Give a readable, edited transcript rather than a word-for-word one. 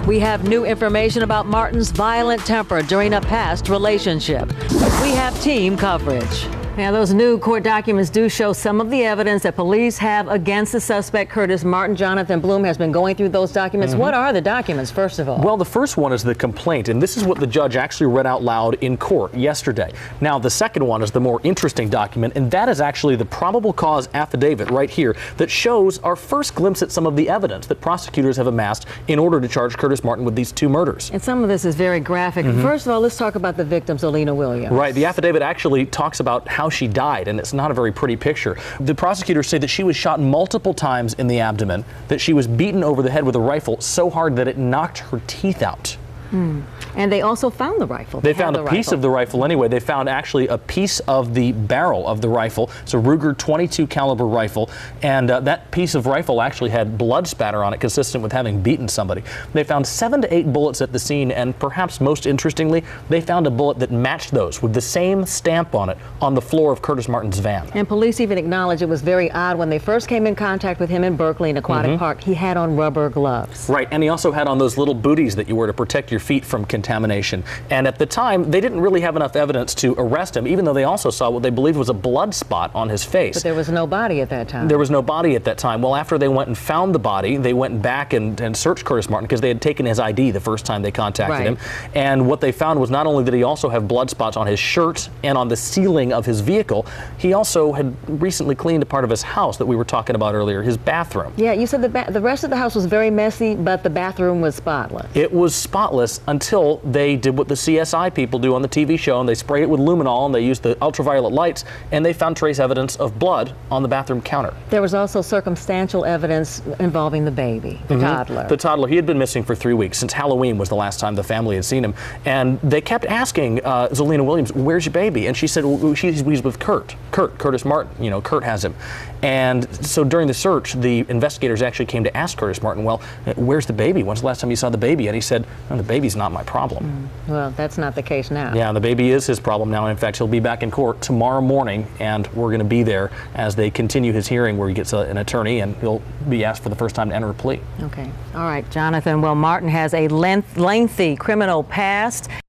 We have new information about Martin's violent temper during a past relationship. We have team coverage. Now, those new court documents do show some of the evidence that police have against the suspect, Curtis Martin. Jonathan Bloom has been going through those documents. What are the documents, first of all? Well, the first one is the complaint, and this is what the judge actually read out loud in court yesterday. Now, the second one is the more interesting document, and that is actually the probable cause affidavit right here that shows our first glimpse at some of the evidence that prosecutors have amassed in order to charge Curtis Martin with these two murders. And some of this is very graphic. First of all, let's talk about the victim, Zoelina Williams. Right. The affidavit actually talks about how she died, and it's not a very pretty picture. The prosecutors say that she was shot multiple times in the abdomen, that she was beaten over the head with a rifle so hard that it knocked her teeth out. And they also found the rifle. They found a piece of the rifle anyway. They found actually a piece of the barrel of the rifle. It's a Ruger 22 caliber rifle, and that piece of rifle actually had blood spatter on it consistent with having beaten somebody. They found 7 to 8 bullets at the scene, and perhaps most interestingly, they found a bullet that matched those with the same stamp on it on the floor of Curtis Martin's van. And police even acknowledge it was very odd when they first came in contact with him in Berkeley, in Aquatic Park. He had on rubber gloves. Right, and he also had on those little booties that you wear to protect your feet from contamination. And at the time, they didn't really have enough evidence to arrest him, even though they also saw what they believed was a blood spot on his face. But there was no body at that time. There was no body at that time. Well, after they went and found the body, they went back and searched Curtis Martin because they had taken his ID the first time they contacted him. And what they found was not only did he also have blood spots on his shirt and on the ceiling of his vehicle, he also had recently cleaned a part of his house that we were talking about earlier, his bathroom. Yeah, you said the rest of the house was very messy, but the bathroom was spotless. It was spotless until they did what the CSI people do on the TV show, and they sprayed it with luminol, and they used the ultraviolet lights, and they found trace evidence of blood on the bathroom counter. There was also circumstantial evidence involving the baby, the toddler. The toddler, he had been missing for 3 weeks. Since Halloween was the last time the family had seen him. And they kept asking Zoelina Williams, where's your baby? And she said, well, he's with Curtis Martin. You know, Kurt has him. And so during the search, the investigators actually came to ask Curtis Martin, well, where's the baby? When's the last time you saw the baby? And he said, no, the baby's not my problem. Well, that's not the case now. Yeah, the baby is his problem now. In fact, he'll be back in court tomorrow morning, and we're going to be there as they continue his hearing where he gets an attorney, and he'll be asked for the first time to enter a plea. Okay. All right, Jonathan. Well, Martin has a lengthy criminal past.